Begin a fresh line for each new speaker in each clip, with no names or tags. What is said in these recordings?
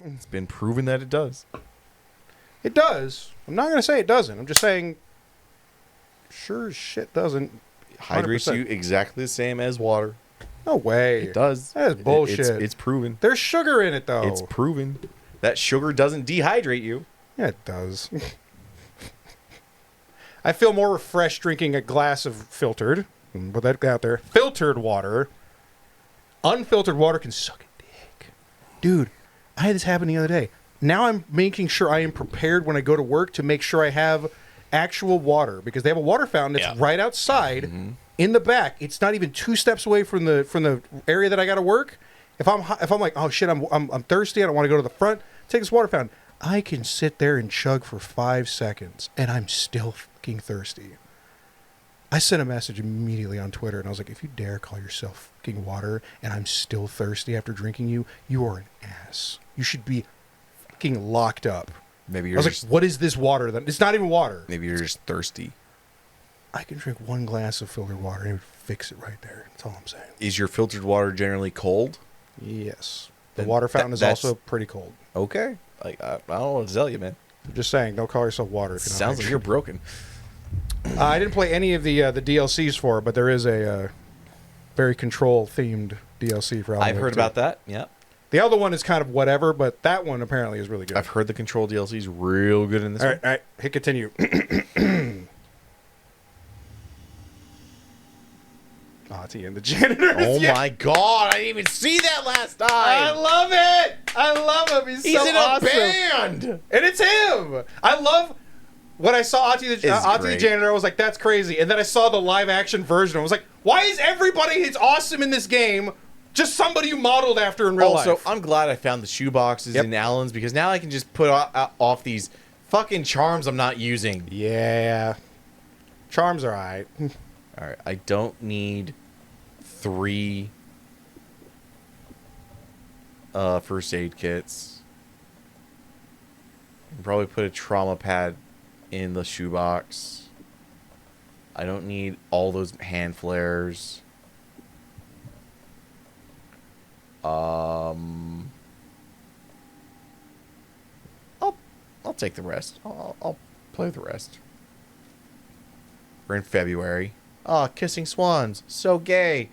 enough.
It's been proven that it does.
It does. I'm not going to say it doesn't. I'm just saying, sure as shit doesn't.
Hydrates
100%.
you exactly the same as water.
No way.
It does.
That is bullshit.
It's proven.
There's sugar in it, though.
It's proven. That sugar doesn't dehydrate you.
Yeah, it does. I feel more refreshed drinking a glass of filtered. Put that out there. Filtered water. Unfiltered water can suck a dick. Dude, I had this happen the other day. Now I'm making sure I am prepared when I go to work to make sure I have actual water, because they have a water fountain that's right outside in the back. It's not even 2 steps away from the area that I got to work. If I'm like, oh shit, I'm thirsty, I don't want to go to the front, take this water fountain. I can sit there and chug for 5 seconds, and I'm still fucking thirsty. I sent a message immediately on Twitter, and I was like, if you dare call yourself fucking water, and I'm still thirsty after drinking you, you are an ass. You should be fucking locked up.
Maybe
I
you're
was
just,
like, what is this water? Then it's not even water.
maybe you're just thirsty.
I can drink 1 glass of filtered water and it would fix it right there. That's all I'm saying.
Is your filtered water generally cold?
Yes. The
Then
water fountain is
that's-
also pretty cold.
Okay. I don't know what to tell you, man.
I'm just saying, don't call yourself water. If you're not
Sounds like
hydrated.
you're broken.
I didn't play any of the DLCs for it, but there is a very control-themed DLC for Alan
I've
Wake
heard
2.
about that. Yeah.
The other one is kind of whatever, but that one apparently is really good.
I've heard the Control DLC is real good in this
All
one.
right, all right. Hit continue. Oh, it's Ian, the janitor.
Oh my god, I didn't even see that last time.
I love it. I love him. He's
He's
so
in
awesome.
a band.
And it's him. I love when I saw Ati the janitor. I was like, that's crazy. And then I saw the live action version. I was like, why is everybody who's awesome in this game just somebody you modeled after in real life?
Also, I'm glad I found the shoe boxes in Alan's, because now I can just put off these fucking charms I'm not using.
Yeah. Charms are alright.
All right, I don't need 3 first aid kits. I'll probably put a trauma pad in the shoebox. I don't need all those hand flares. I'll take the rest. I'll play with the rest. We're in February. Oh, kissing swans. So gay.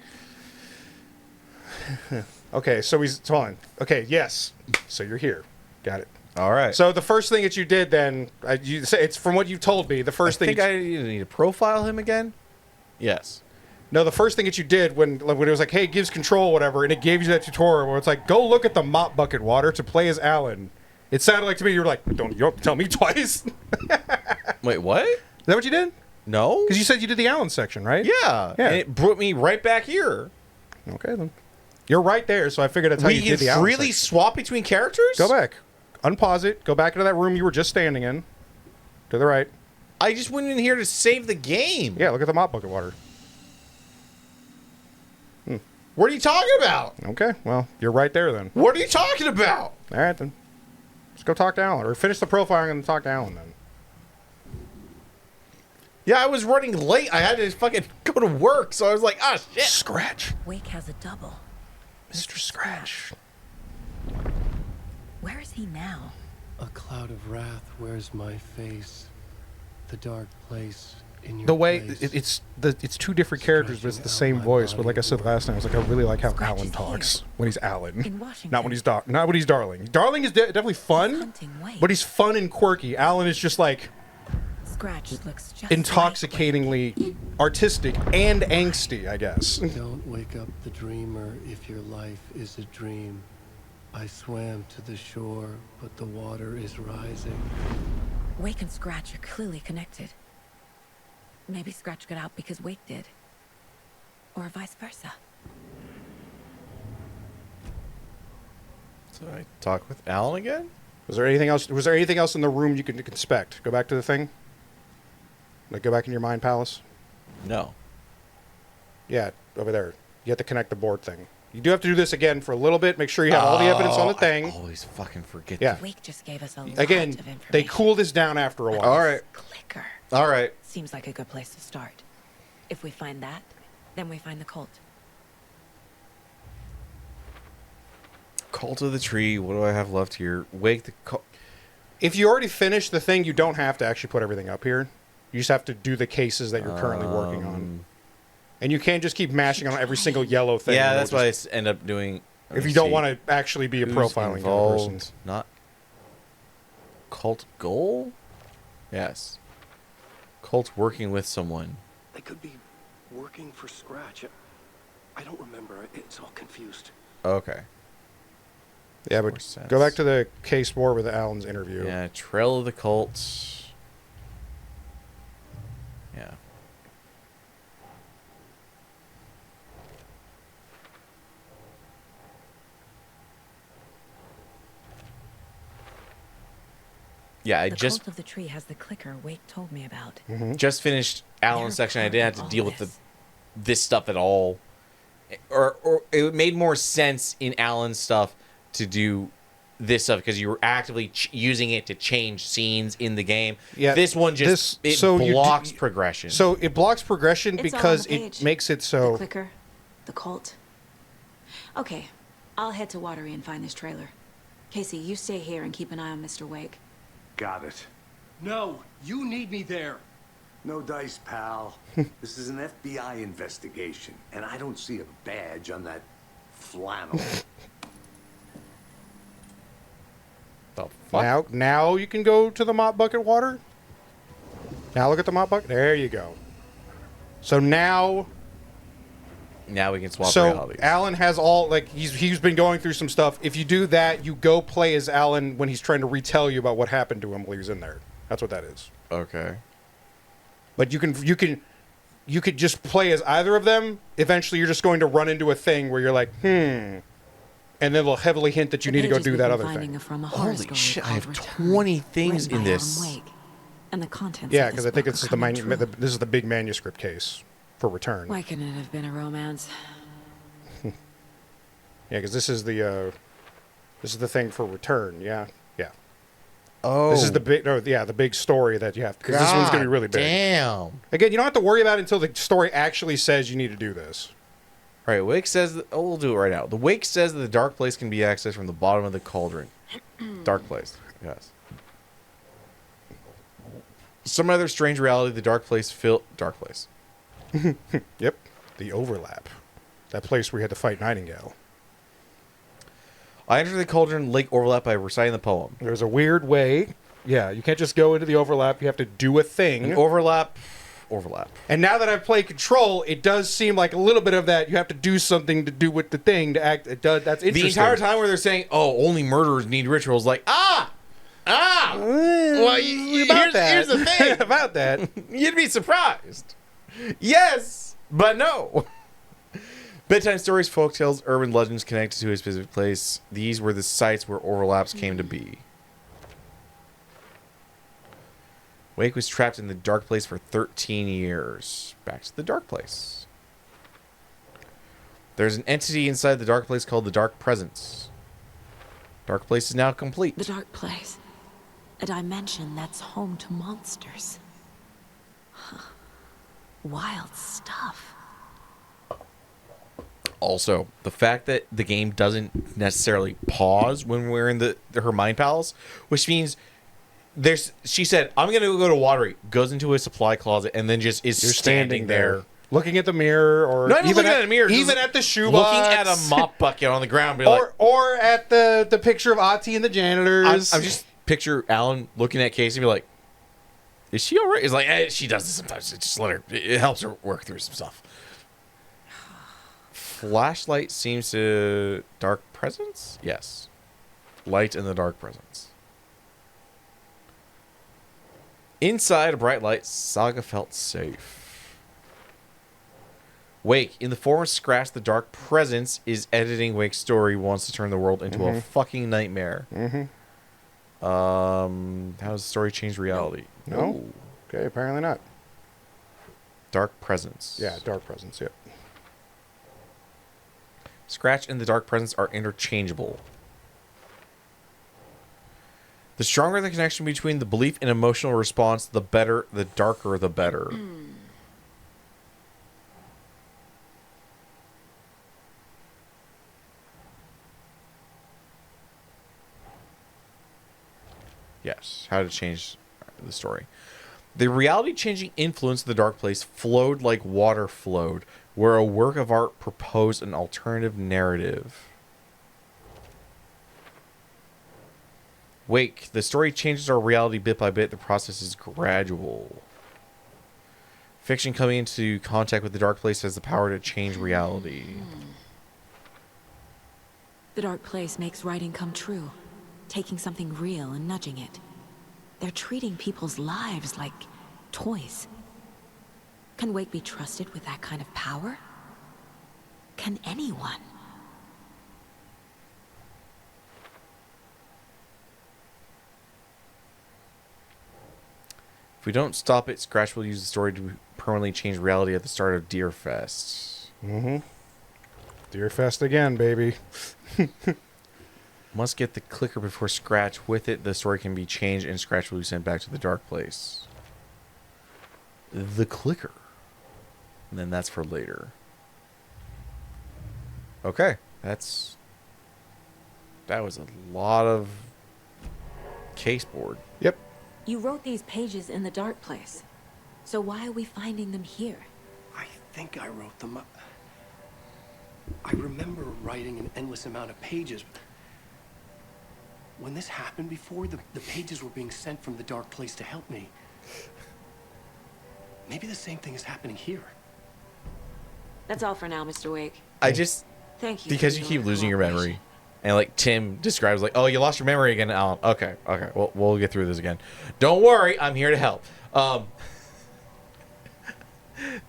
Okay, so he's fine. Okay, yes. So you're here. Got it.
All right.
So the first thing that you did then, you say it's from what you told me. The first
I
thing
think I need to profile him again. Yes.
No, the first thing that you did when it was like, hey, it gives control, whatever, and it gave you that tutorial where it's like, go look at the mop bucket water to play as Alan. It sounded like to me you were like, you don't have to tell me twice.
Wait, what?
Is that what you did?
No.
Because you said you did the Alan section, right?
Yeah.
Yeah.
And it brought me right back here.
Okay, then. You're right there, so I figured that's how you
We
did the
can
Alan
freely
section.
swap between characters?
Go back. Unpause it. Go back into that room you were just standing in. To the right.
I just went in here to save the game.
Yeah, look at the mop bucket water.
What are you talking about?
Okay, well, you're right there then.
What are you talking about?
All right, then. Let's go talk to Alan. Or finish the profiling and talk to Alan then.
Yeah, I was running late. I had to fucking go to work, so I was like, ah, shit.
Scratch.
Wake has a double.
Mr. Scratch.
Where is he now?
A cloud of wrath wears my face. The dark place in your
The way
place.
it's 2 different characters, but it's the same voice. But like I said last night, I was like, I really like how
Scratch
Alan
is
talks
here.
when he's Alan,
In Washington.
not when he's Darling. Darling is definitely fun,
Hunting Wake.
but he's fun and quirky. Alan is just like
Scratch looks just
intoxicatingly artistic and angsty, I guess.
Don't wake up the dreamer if your life is a dream. I swam to the shore, but the water is rising.
Wake and Scratch are clearly connected. Maybe Scratch got out because Wake did. Or vice versa.
So I talk with Alan again?
Was there anything else? Was there anything else in the room you could inspect? Go back to the thing. Like go back in your mind palace.
No.
Yeah, over there. You have to connect the board thing. You do have to do this again for a little bit. Make sure you have all the evidence on the thing.
I always fucking forget.
Yeah.
Wake just gave us a lot
Again,
of information.
they cool this down after a while.
All right.
Clicker.
All right.
Seems like a good place to start. If we find that, then we find the cult.
Cult of the Tree. What do I have left here? Wake the cult.
If you already finished the thing, you don't have to actually put everything up here. You just have to do the cases that you're currently working on. And you can't just keep mashing on every single yellow thing.
Yeah, that's what I end up doing.
If you don't want to actually be a profiling kind of person.
Not cult goal? Yes. Cult working with someone.
They could be working for Scratch. I don't remember. It's all confused.
Okay.
Yeah, but go back to the case more with Alan's interview.
Yeah, Trail of the Cult. Yeah. Yeah, I
The
just
cult of the tree has the clicker Wake told me about.
just finished Alan's section. I didn't have to deal with this stuff at all. Or it made more sense in Alan's stuff to do this stuff because you were actively using it to change scenes in the game. Yeah, this one just blocks progression.
So it blocks progression
It's
because
all on the
it
page.
makes it so.
The clicker, the cult. Okay, I'll head to Watery and find this trailer. Casey, you stay here and keep an eye on Mr. Wake.
Got it.
No, you need me there.
No dice, pal. This is an FBI investigation, and I don't see a badge on that flannel.
The fuck?
Now you can go to the mop bucket water. Now look at the mop bucket. There you go. So now
we can swap
so
realities.
Alan has all he's been going through some stuff. If you do that, you go play as Alan when he's trying to retell you about what happened to him while he was in there. That's what that is.
Okay.
But you could just play as either of them. Eventually, you're just going to run into a thing where you're like, and then they'll heavily hint that you need to go do that other thing.
Holy shit! I have 20 things in this.
And the contents.
Yeah, because I think this is this is the big manuscript case for Return.
Why couldn't it have been a romance?
Yeah, because this is the thing for Return. Yeah.
Oh,
this is the big. the big story that you have because this one's gonna be really big.
Damn.
Again, you don't have to worry about it until the story actually says you need to do this.
All right, Wake says that. Oh, we'll do it right now. The Wake says that the dark place can be accessed from the bottom of the cauldron. Dark place. Yes. Some other strange reality. The dark place. Dark place.
Yep. The overlap. That place where you had to fight Nightingale.
I entered the cauldron lake overlap by reciting the poem.
There's a weird way. Yeah, you can't just go into the overlap. You have to do a thing.
Overlap.
And now that I've played Control, it does seem like a little bit of that. You have to do something to do with the thing to act. It does. That's interesting.
The entire time where they're saying, "Oh, only murderers need rituals," like Well, here's the thing
about that.
You'd be surprised. Yes, but no. Bedtime stories, folktales, urban legends connected to a specific place. These were the sites where overlaps came to be. Wake was trapped in the dark place for 13 years. Back to the dark place. There's an entity inside the dark place called the Dark Presence. Dark place is now complete.
The dark place. A dimension that's home to monsters. Huh. Wild stuff.
Also, the fact that the game doesn't necessarily pause when we're in her mind palace, which means she said, I'm going to go to Watery, goes into a supply closet, and then just is standing there.
Looking at the mirror, or
not even at a mirror,
even at the shoebox.
Looking at a mop bucket on the ground.
Or at the picture of Ati and the janitors.
I'm just picture Alan looking at Casey and be like, is she all right? It's like, she does this sometimes. Just let her. It helps her work through some stuff. Flashlight seems to... Dark presence? Yes. Light in the dark presence. Inside a bright light, Saga felt safe. Wake, in the form of Scratch, the dark presence is editing Wake's story, wants to turn the world into a fucking nightmare. How does the story change reality?
No.
Ooh.
Okay, apparently not.
Dark presence.
Yeah, dark presence, yep.
Scratch and the dark presence are interchangeable. The stronger the connection between the belief and emotional response, the better, the darker, the better. Yes, how to change the story. The reality-changing influence of the Dark Place flowed like water flowed, where a work of art proposed an alternative narrative. Wake, the story changes our reality bit by bit. The process is gradual. Fiction coming into contact with the Dark Place has the power to change reality.
The Dark Place makes writing come true, taking something real and nudging it. They're treating people's lives like toys. Can Wake be trusted with that kind of power? Can anyone?
If we don't stop it, Scratch will use the story to permanently change reality at the start of Deerfest.
Mm-hmm. Deerfest again, baby.
Must get the clicker before Scratch. With it, the story can be changed and Scratch will be sent back to the Dark Place. The clicker. And then that's for later. Okay. That was a lot of case board.
Yep.
You wrote these pages in the Dark Place. So why are we finding them here?
I think I wrote them up. I remember writing an endless amount of pages. When this happened before, the pages were being sent from the Dark Place to help me. Maybe the same thing is happening here.
That's all for now, Mr. Wake.
I just...
Thank you.
Because
for
you keep losing your
cooperation.
memory. And like Tim describes like, oh, you lost your memory again, Alan. Okay. We'll get through this again. Don't worry, I'm here to help.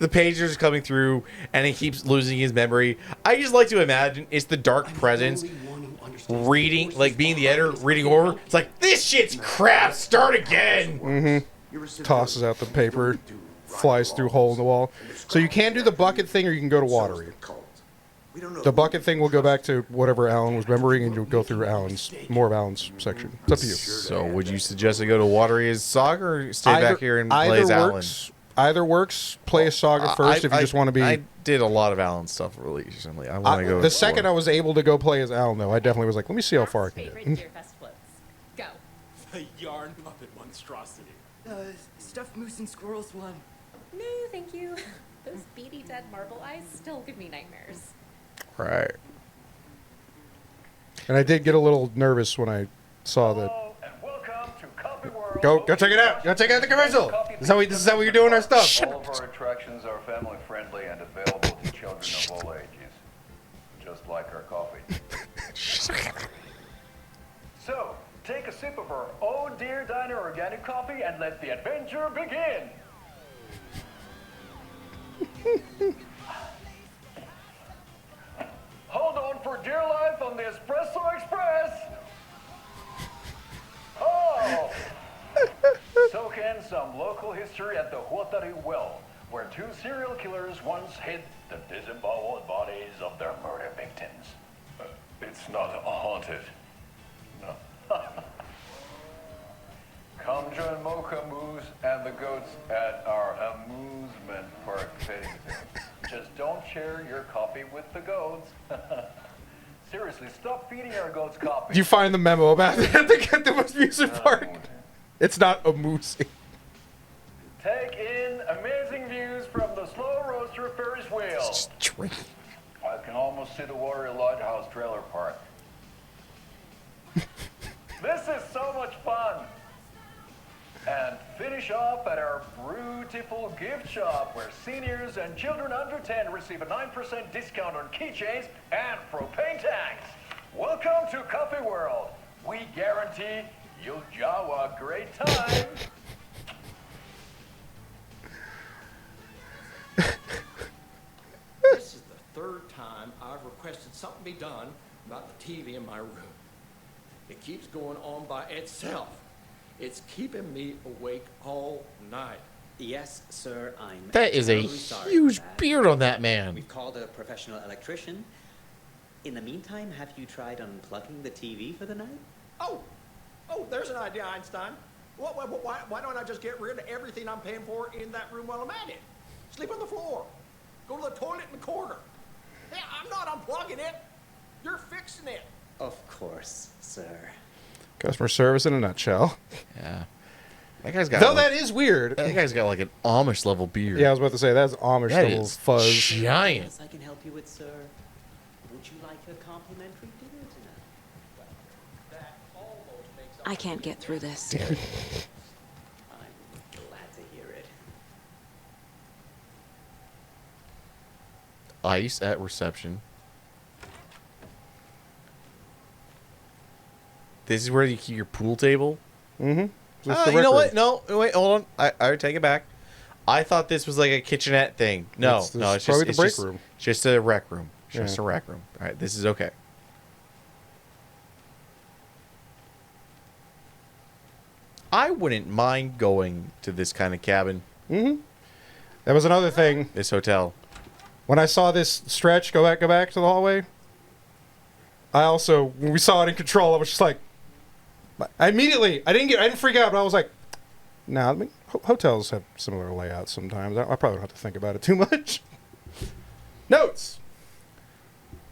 The pages are coming through and he keeps losing his memory. I just like to imagine it's the Dark Presence reading, like being the editor, reading over. It's like, this shit's crap, start again.
Mm-hmm. Tosses out the paper, flies through a hole in the wall. So you can do the bucket thing or you can go to watery. The bucket thing will go back to whatever Alan was remembering, and you'll go through more of Alan's section. It's up to you.
So would you suggest I go to Watery as Saga or stay back here and play as Alan?
Either works. Play as Saga first if you just want to be...
I did a lot of Alan stuff really recently. I want to go...
The second I was able to go play as Alan, though, I definitely was like, let me see how far I can
favorite
get.
Deerfest floats. Go.
The yarn puppet monstrosity.
Stuffed moose and squirrels one.
No, thank you. Those beady dead marble eyes still give me nightmares.
Right.
And I did get a little nervous when I saw that. Go check it out. Go check out the commercial. This is how we're doing our stuff.
All of our attractions are family friendly and available to children of all ages, just like our coffee. So, take a sip of our Oh Dear Diner organic coffee and let the adventure begin. Hold on for dear life on the Espresso Express. Oh! Soak in some local history at the Huatari Well, where two serial killers once hid the disemboweled bodies of their murder victims. It's not haunted. No. Come join Mocha Moose and the goats at our amusement park petting zoo. Just don't share your coffee with the goats. Seriously, stop feeding our goats coffee.
Do you find the memo about the amusement park? It's not amusing.
Take in amazing views from the slow roaster Ferris wheel. I can almost see the Watery Lighthouse trailer park. This is so much fun. And finish off at our beautiful gift shop where seniors and children under 10 receive a 9% discount on keychains and propane tanks. Welcome to Coffee World. We guarantee you'll jaw a great time.
This is the third time I've requested something be done about the TV in my room. It keeps going on by itself. It's keeping me awake all night.
Yes, sir, I'm
That is a
terribly sorry
huge
for that.
beard on that man.
We've called a professional electrician. In the meantime, have you tried unplugging the TV for the night?
Oh, there's an idea, Einstein. Why don't I just get rid of everything I'm paying for in that room while I'm at it? Sleep on the floor. Go to the toilet in the corner. I'm not unplugging it. You're fixing it.
Of course, sir.
Customer service in a nutshell.
Yeah. That guy's got.
Though that is weird.
That guy's got like an Amish level beard.
Yeah, I was about to say that's Amish
That
level
is
fuzz.
giant.
Yes, I can help you with, sir. Would you like a complimentary dinner tonight?
I can't get through this.
I'm glad to hear it.
Ice at reception. This is where you keep your pool table?
Mm-hmm.
You know what? No, wait, hold on. I take it back. I thought this was like a kitchenette thing. No,
It's
it's
probably
just
the break
it's just,
room.
just a rec room. Just
Yeah.
a rec room. All right, this is okay. I wouldn't mind going to this kind of cabin.
Mm-hmm. That was another thing.
This hotel.
When I saw this stretch go back to the hallway, I also, when we saw it in Control, I was just like, I didn't freak out, but I was like, nah, I mean, hotels have similar layouts sometimes. I probably don't have to think about it too much. Notes.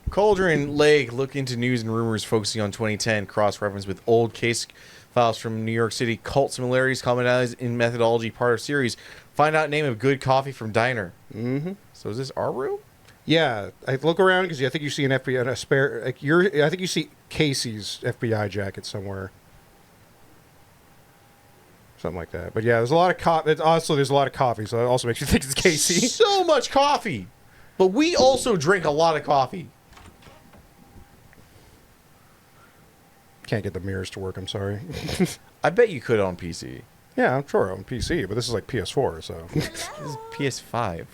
Cauldron Lake look into news and rumors focusing on 2010, cross-reference with old case files from New York City, cult similarities, commonalities in methodology, part of series. Find out name of good coffee from diner.
Mm-hmm.
So is this our room?
Yeah, I look around because I think you see an FBI, a spare, like I think you see Casey's FBI jacket somewhere. Something like that. But yeah, there's a lot of coffee. Also, there's a lot of coffee, so it also makes you think it's Casey.
So much coffee. But we also drink a lot of coffee.
Can't get the mirrors to work, I'm sorry.
I bet you could on PC.
Yeah, I'm sure on PC, but this is like PS4, so.
This is PS5.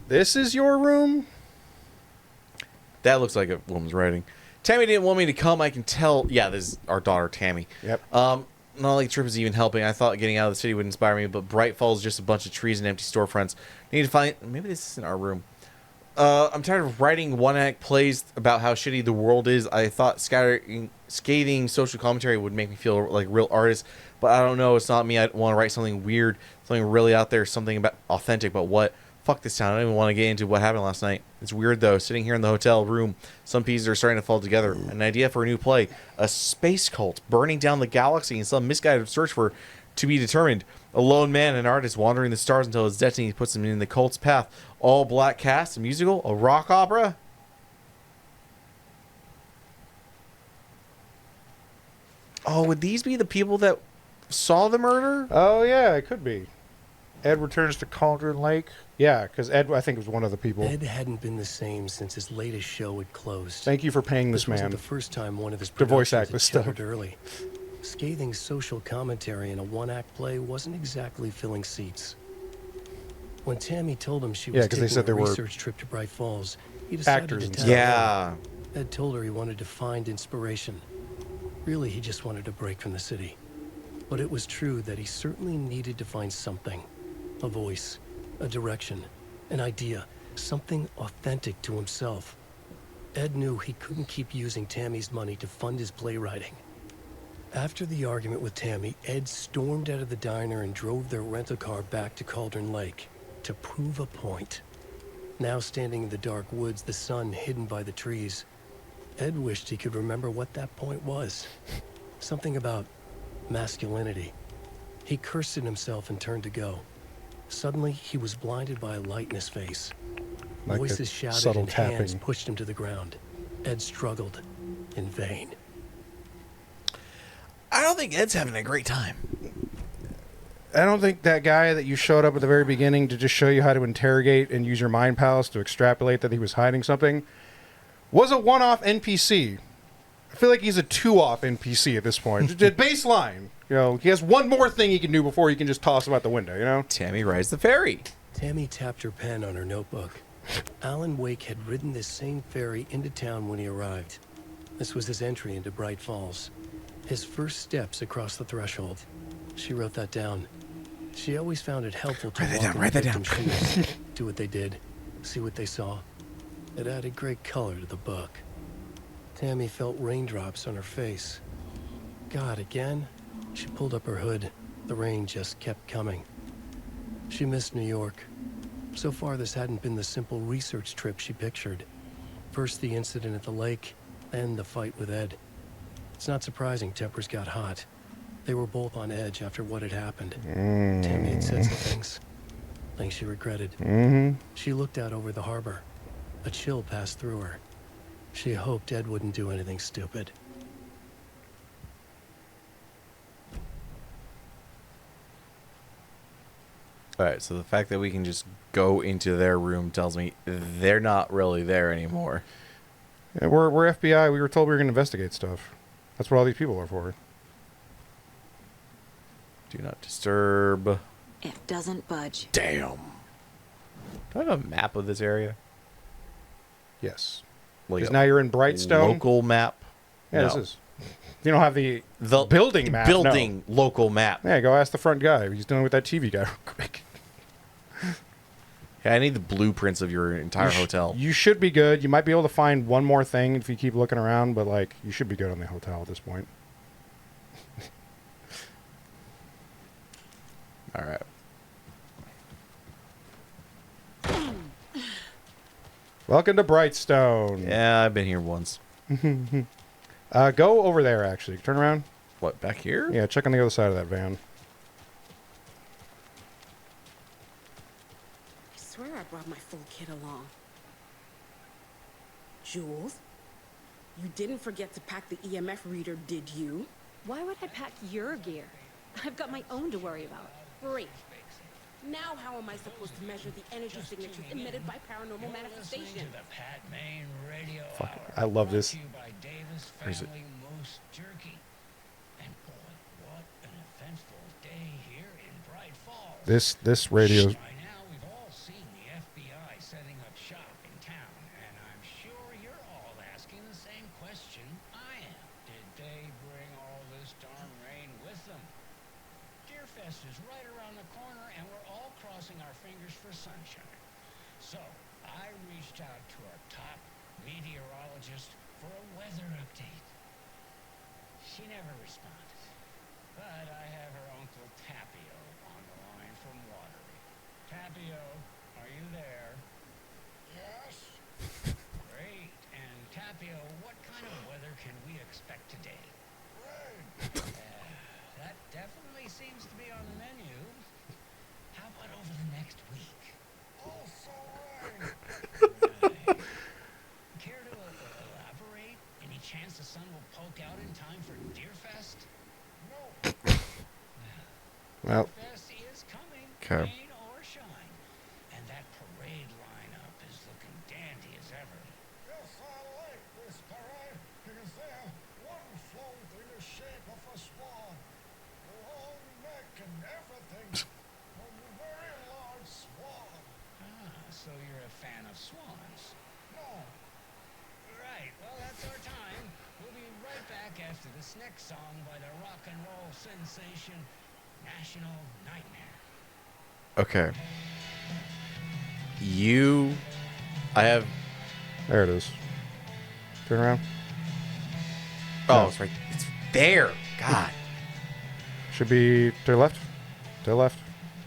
This is your room?
That looks like a woman's writing. Tammy didn't want me to come, I can tell. Yeah, this is our daughter, Tammy.
Yep.
Not like the trip is even helping. I thought getting out of the city would inspire me, but Bright Falls is just a bunch of trees and empty storefronts. Need to find... Maybe this isn't our room. I'm tired of writing one-act plays about how shitty the world is. I thought scathing social commentary would make me feel like a real artist, but I don't know. It's not me. I want to write something weird, something really out there, something about authentic, but what? Fuck this town. I don't even want to get into what happened last night. It's weird, though. Sitting here in the hotel room, some pieces are starting to fall together. An idea for a new play. A space cult burning down the galaxy in some misguided search for to be determined. A lone man, an artist, wandering the stars until his destiny puts him in the cult's path. All black cast, a musical, a rock opera. Oh, would these be the people that saw the murder?
Oh, yeah, it could be. Ed returns to Cauldron Lake. Yeah, because Ed, I think, was one of the people.
Ed hadn't been the same since his latest show had closed.
Thank you for paying this
wasn't
man
the first time one of his
to voice
productions
act
had
this stuff.
shuttered early. Scathing social commentary in a one-act play wasn't exactly filling seats. When Tammy told him she was
'cause they
taking
said
a
there were
research trip to Bright Falls, he decided
actors
to
and
tell
stuff.
Yeah.
her. Ed told her he wanted to find inspiration. Really, he just wanted a break from the city. But it was true that he certainly needed to find something. A voice, a direction, an idea, something authentic to himself. Ed knew he couldn't keep using Tammy's money to fund his playwriting. After the argument with Tammy, Ed stormed out of the diner and drove their rental car back to Cauldron Lake to prove a point. Now standing in the dark woods, the sun hidden by the trees, Ed wished he could remember what that point was. Something about masculinity. He cursed at himself and turned to go. Suddenly, he was blinded by a light in his face.
Like a
Voices shouted
subtle
and hands
tapping.
pushed him to the ground. Ed struggled in vain.
I don't think Ed's having a great time.
I don't think that guy that you showed up at the very beginning to just show you how to interrogate and use your mind palace to extrapolate that he was hiding something was a one-off NPC. I feel like he's a two-off NPC at this point. Just baseline. You know, he has one more thing he can do before he can just toss him out the window, you know?
Tammy rides the ferry.
Tammy tapped her pen on her notebook. Alan Wake had ridden this same ferry into town when he arrived. This was his entry into Bright Falls. His first steps across the threshold. She wrote that down. She always found it helpful to
Write that down.
shoes, do what they did, see what they saw. It added great color to the book. Tammy felt raindrops on her face. God, again? She pulled up her hood. The rain just kept coming. She missed New York. So far, this hadn't been the simple research trip she pictured. First the incident at the lake, and the fight with Ed. It's not surprising tempers got hot. They were both on edge after what had happened. Tammy had said some things she regretted. She looked out over the harbor. A chill passed through her. She hoped Ed wouldn't do anything stupid.
Alright, so the fact that we can just go into their room tells me they're not really there anymore.
Yeah, we're FBI. We were told we were going to investigate stuff. That's what all these people are for.
Do not disturb.
It doesn't budge.
Damn. Do I have a map of this area?
Yes.
Like
Because now you're in Brightstone.
Local map?
Yeah,
No.
this is. You don't have the building map.
Building local map.
No. Yeah, go ask the front guy. He's dealing with that TV guy real quick.
Yeah, I need the blueprints of your entire hotel.
You should be good. You might be able to find one more thing if you keep looking around, but like you should be good on the hotel at this point.
All right.
Welcome to Brightstone.
Yeah, I've been here once.
Go over there, actually. Turn around.
What, back here?
Yeah, check on the other side of that van.
I swear I brought my full kit along. Jules, you didn't forget to pack the EMF reader, did you?
Why would I pack your gear? I've got my own to worry about.
Great. Now how am I supposed to measure the energy signatures emitted by paranormal manifestations?
Fuck, I love this.
Where is it?
This radio.
Is right around the corner, and we're all crossing our fingers for sunshine. So I reached out to our top meteorologist for a weather update. She never responded, but I have her uncle Tapio on the line from Watery. Tapio, are you there? Yes. Great. And Tapio, what kind of weather can we expect today? Rain. That definitely seems to be on the menu. How about over the next week? Also rain. Care to elaborate? Any chance the sun will poke out in time for Deerfest? No.
Well.
Deerfest is coming,
Okay.
rain or shine. And that parade lineup is looking dandy as ever. Yes, I like this parade because they're one float in the shape of a swan. Long neck and everything. A very large swan. Ah, so you're a fan of swans? No. Right, well, that's our time. We'll be right back after this next song by the rock and roll sensation, National Nightmare.
Okay. I have...
There it is. Turn around.
Oh,
No.
it's right. It's there. God.
Should be to the left. To the left.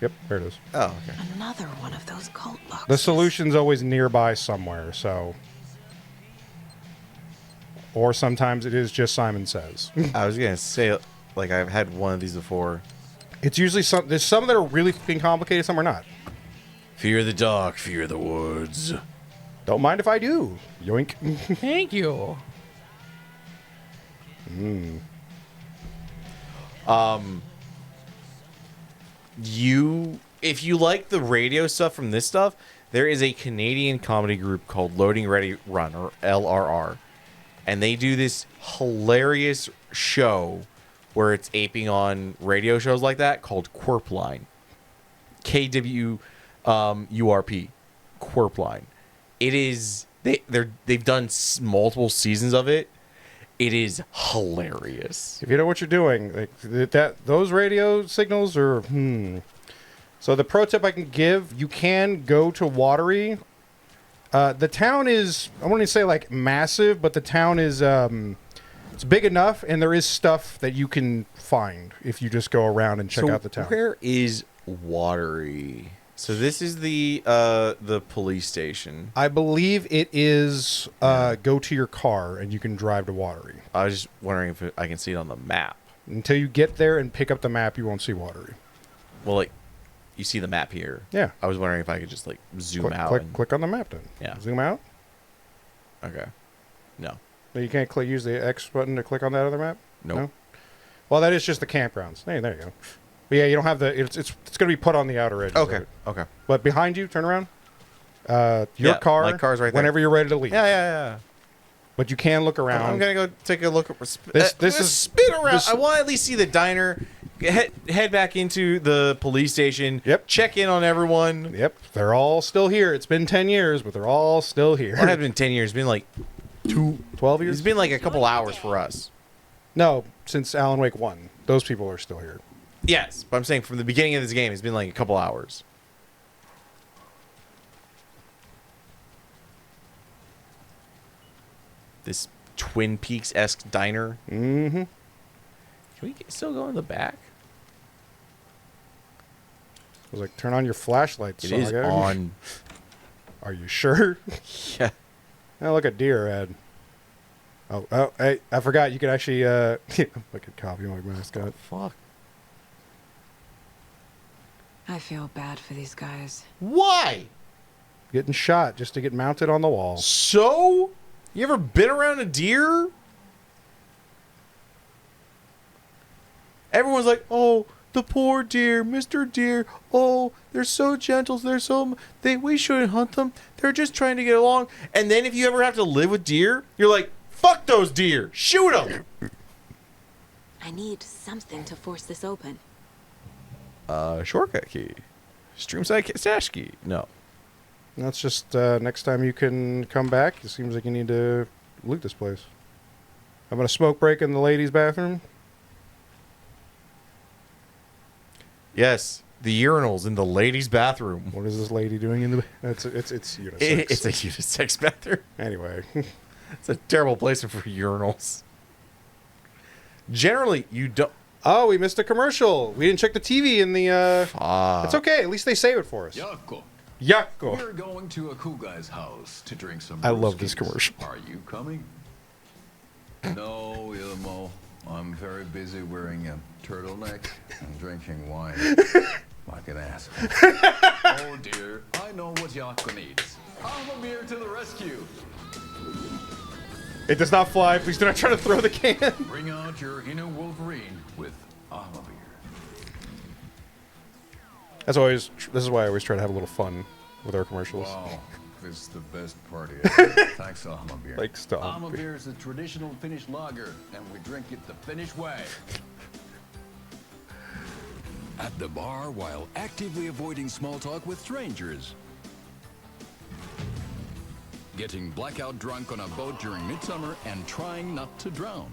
Yep, there it is.
Oh, okay.
Another one of those cult boxes.
The solution's always nearby somewhere, so. Or sometimes it is just Simon Says.
I was going to say, like, I've had one of these before.
It's usually there's some that are really fucking complicated, some are not.
Fear the dark, fear the woods.
Don't mind if I do. Yoink.
Thank you.
If you like the radio stuff from this stuff, there is a Canadian comedy group called Loading Ready Run, or LRR. And they do this hilarious show where it's aping on radio shows like that called Quirpline. KWURP. Quirpline. It is... They've done multiple seasons of it. It is hilarious.
If you know what you're doing, like those radio signals are. So the pro tip I can give: you can go to Watery. The town is, I wouldn't say like massive, but the town is it's big enough, and there is stuff that you can find if you just go around and check out the town.
Where is Watery? So this is the police station.
I believe it is go to your car and you can drive to Watery.
I was just wondering if I can see it on the map.
Until you get there and pick up the map, you won't see Watery.
Well, like, you see the map here.
Yeah.
I was wondering if I could just, like, zoom out.
Click on the map then.
Yeah.
Zoom out.
Okay. No.
No, you can't use the X button to click on that other map?
Nope.
No? Well, that is just the campgrounds. Hey, there you go. But yeah, you don't have the... It's going to be put on the outer edge.
Okay. Okay.
But behind you, turn around. Your car.
My car's right there.
Whenever you're ready to leave.
Yeah.
But you can look around.
I'm going to go take a look at...
This is...
Spin around. I want to at least see the diner. Head back into the police station.
Yep.
Check in on everyone.
Yep. They're all still here. It's been 10 years, but they're all still here.
Well, it hasn't been 10 years. It's been like
12 years?
It's been like a couple hours for us.
No, since Alan Wake 1. Those people are still here.
Yes, but I'm saying from the beginning of this game, it's been like a couple hours. This Twin Peaks-esque diner.
Mm-hmm.
Can we still go in the back?
I was like, turn on your flashlight.
It is on.
Are you sure?
Yeah.
Oh, look at deer, Ed. Oh, hey, I forgot you could actually, look at copy my mascot.
Fuck.
I feel bad for these guys.
Why?
Getting shot just to get mounted on the wall.
So? You ever been around a deer? Everyone's like, oh, the poor deer, Mr. Deer. Oh, they're so gentle. We shouldn't hunt them. They're just trying to get along. And then if you ever have to live with deer, you're like, fuck those deer. Shoot them.
I need something to force this open.
Shortcut key. Streamside stash key. No.
That's just next time you can come back. It seems like you need to loot this place. I'm going to smoke break in the ladies' bathroom.
Yes, the urinals in the ladies' bathroom.
What is this lady doing in the... It's unisex.
It's a unisex bathroom.
Anyway.
It's a terrible place for urinals. Generally, you don't...
Oh, we missed a commercial. We didn't check the TV in the... It's okay. At least they save it for us. Yakko.
We're going to a cool guy's house to drink some
I love this
brewskis.
commercial.
Are you coming? No, Ilmo. I'm very busy wearing a turtleneck and drinking wine. Like an asshole. Oh dear, I know what Yakko needs. I'm a beer to the rescue.
It does not fly. Please do not try to throw the can.
Bring out your inner Wolverine with Alma beer.
As always, this is why I always try to have a little fun with our commercials.
Wow, this is the best party ever. Thanks, Alma beer.
Thanks to Alma
Alma
beer.
beer is a traditional Finnish lager, and we drink it the Finnish way.
At the bar while actively avoiding small talk with strangers. Getting blackout drunk on a boat during midsummer and trying not to drown.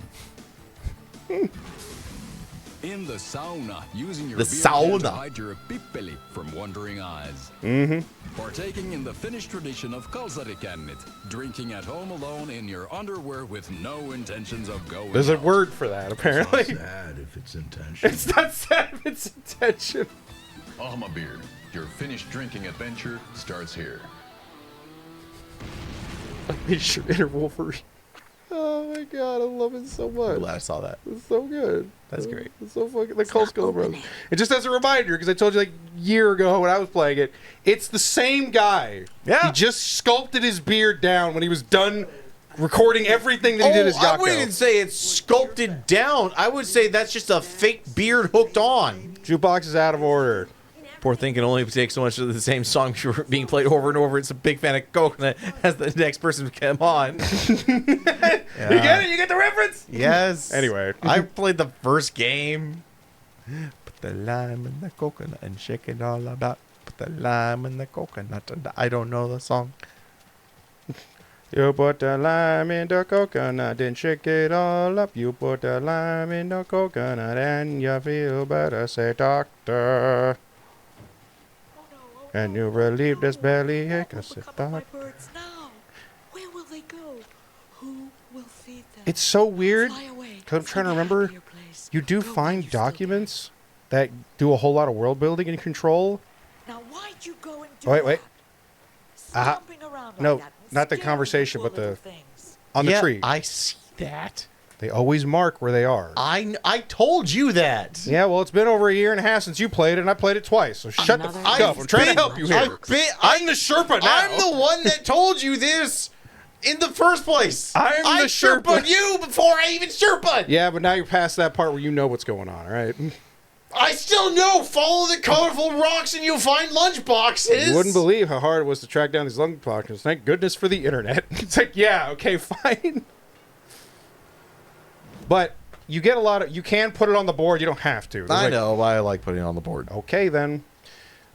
In the sauna, using your
The
beer can to
sauna.
hide your pippeli from wondering eyes.
Mm-hmm.
Partaking in the Finnish tradition of kalsarikännit, drinking at home alone in your underwear with no intentions of going
There's a
out.
word for that, apparently.
It's not sad if it's intentional.
It's not sad if it's intention.
Alma beer, your Finnish drinking adventure starts here.
Unleash your inner Wolverine. Oh my god, I love it so much.
I'm glad I saw that.
It's so good.
That's great.
It's so fucking... The Cold Skull Brothers. And just as a reminder, because I told you like a year ago when I was playing it, it's the same guy.
Yeah.
He just sculpted his beard down when he was done recording everything that he did as
I
Yakko.
wouldn't even say it's sculpted down. I would say that's just a fake beard hooked on.
Jukebox is out of order.
Poor thing can only take so much of the same song being played over and over. It's a big fan of Coconut as the next person come on.
You get it? You get the reference?
Yes.
Anyway.
I played the first game. Put the lime in the coconut and shake it all about. Put the lime in the coconut. And I don't know the song.
You put the lime in the coconut and shake it all up. You put the lime in the coconut and you feel better. Say, doctor. And you relieve this bellyache. I said, doctor.
Birds now. Where will they go? Who will feed them?
It's so weird.
Fly away.
Because I'm trying to remember. You do find documents that do a whole lot of world building in Control.
Now why don't you go and do
Wait.
that? Stomping around like
No,
that and
not the
staring at
conversation,
poor
but the
little things.
on the tree.
I see that.
They always mark where they are.
I told you that.
Yeah, well, it's been over a year and a half since you played it, and I played it twice. So shut the fuck up. I'm trying to help you here. I'm the Sherpa now.
I'm the one that told you this in the first place.
I'm the Sherpa.
Sherpa'd you before I even Sherpa'd.
Yeah, but now you're past that part where you know what's going on, all right?
I still know. Follow the colorful rocks and you'll find lunch boxes.
You wouldn't believe how hard it was to track down these lunch boxes. Thank goodness for the internet. It's like, yeah, okay, fine. But you get a lot of... You can put it on the board. You don't have to.
I know. I like putting it on the board.
Okay, then.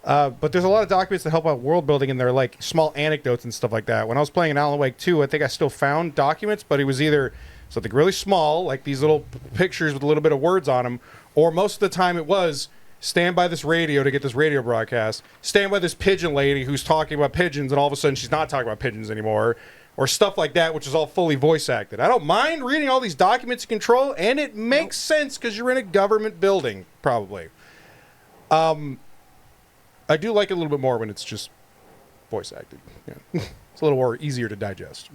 But there's a lot of documents that help out world building, and they're like small anecdotes and stuff like that. When I was playing in Alan Wake 2, I think I still found documents, but it was either something really small, like these little pictures with a little bit of words on them, or most of the time it was stand by this radio to get this radio broadcast, stand by this pigeon lady who's talking about pigeons, and all of a sudden she's not talking about pigeons anymore, or stuff like that, which is all fully voice acted. I don't mind reading all these documents you control, and it makes sense because you're in a government building, probably. I do like it a little bit more when it's just voice acted. Yeah. It's a little more easier to digest.